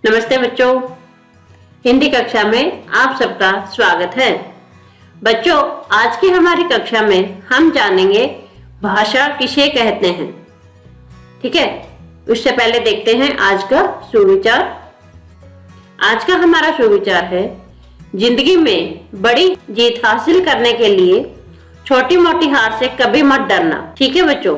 नमस्ते बच्चों, हिंदी कक्षा में आप सबका स्वागत है। बच्चों, आज की हमारी कक्षा में हम जानेंगे भाषा किसे कहते हैं। ठीक है, उससे पहले देखते हैं आज का सुविचार। आज का हमारा सुविचार है, जिंदगी में बड़ी जीत हासिल करने के लिए छोटी मोटी हार से कभी मत डरना। ठीक है बच्चों,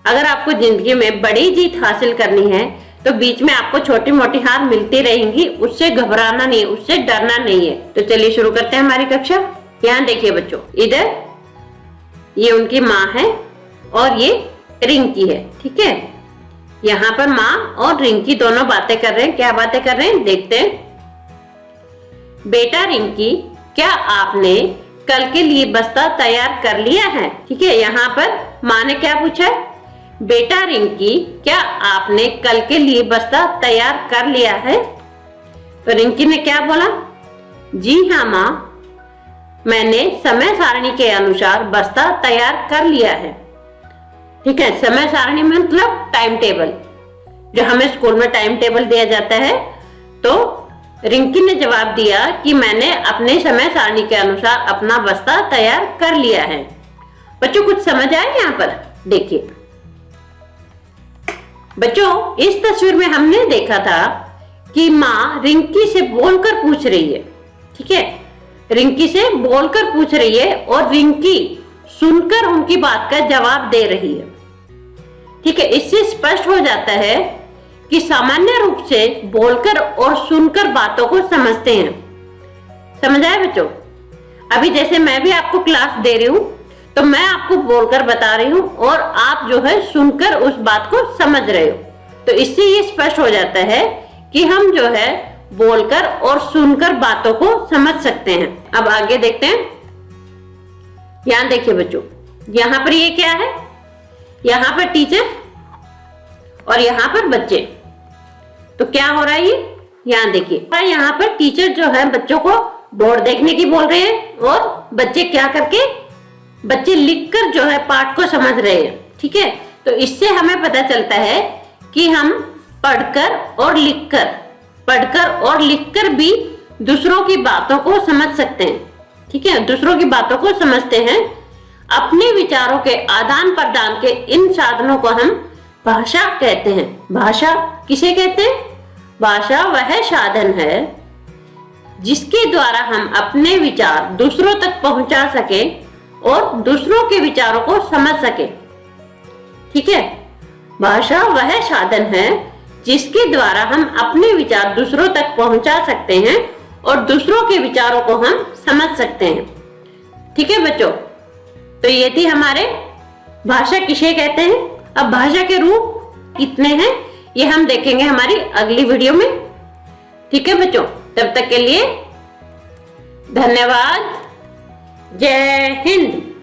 अगर आपको जिंदगी में बड़ी जीत हासिल करनी है तो बीच में आपको छोटी मोटी हार मिलती रहेंगी, उससे घबराना नहीं, उससे डरना नहीं है। तो चलिए शुरू करते हैं हमारी कक्षा। यहाँ देखिए बच्चों, इधर ये उनकी माँ है और ये रिंकी है। ठीक है, यहाँ पर माँ और रिंकी दोनों बातें कर रहे हैं। क्या बातें कर रहे हैं देखते हैं। बेटा रिंकी, क्या आपने कल के लिए बस्ता तैयार कर लिया है? ठीक है, यहाँ पर माँ ने क्या पूछा है? बेटा रिंकी, क्या आपने कल के लिए बस्ता तैयार कर लिया है? तो रिंकी ने क्या बोला? जी हाँ माँ, मैंने समय सारणी के अनुसार बस्ता तैयार कर लिया है। ठीक है, समय सारणी मतलब टाइम टेबल, जो हमें स्कूल में टाइम टेबल दिया जाता है। तो रिंकी ने जवाब दिया कि मैंने अपने समय सारणी के अनुसार अपना बस्ता तैयार कर लिया है। बच्चों, कुछ समझ आए यहाँ पर? देखिए बच्चों, इस तस्वीर में हमने देखा था कि माँ रिंकी से बोलकर पूछ रही है। ठीक है, रिंकी से बोलकर पूछ रही है और रिंकी सुनकर उनकी बात का जवाब दे रही है। ठीक है, इससे स्पष्ट हो जाता है कि सामान्य रूप से बोलकर और सुनकर बातों को समझते हैं। समझ आया बच्चों? अभी जैसे मैं भी आपको क्लास दे रही हूँ तो मैं आपको बोलकर बता रही हूँ और आप जो है सुनकर उस बात को समझ रहे हो। तो इससे ये स्पष्ट हो जाता है कि हम जो है बोलकर और सुनकर बातों को समझ सकते हैं। अब आगे देखते हैं। यहाँ देखिए बच्चों, यहाँ पर ये क्या है? यहाँ पर टीचर और यहाँ पर बच्चे। तो क्या हो रहा है ये? यहाँ देखिए, यहाँ पर टीचर जो है बच्चों को बोर्ड देखने की बोल रहे हैं और बच्चे क्या करके, बच्चे लिखकर जो है पाठ को समझ रहे हैं। ठीक है, तो इससे हमें पता चलता है कि हम पढ़कर और लिखकर भी दूसरों की बातों को समझ सकते हैं। ठीक है, दूसरों की बातों को समझते हैं। अपने विचारों के आदान प्रदान के इन साधनों को हम भाषा कहते हैं। भाषा किसे कहते हैं? भाषा वह साधन है जिसके द्वारा हम अपने विचार दूसरों तक पहुंचा सके और दूसरों के विचारों को समझ सके। ठीक है, भाषा वह साधन है जिसके द्वारा हम अपने विचार दूसरों तक पहुंचा सकते हैं और दूसरों के विचारों को हम समझ सकते हैं। ठीक है बच्चों, तो ये थी हमारे भाषा किसे कहते हैं। अब भाषा के रूप कितने हैं ये हम देखेंगे हमारी अगली वीडियो में। ठीक है बच्चों, तब तक के लिए धन्यवाद। जय हिंद।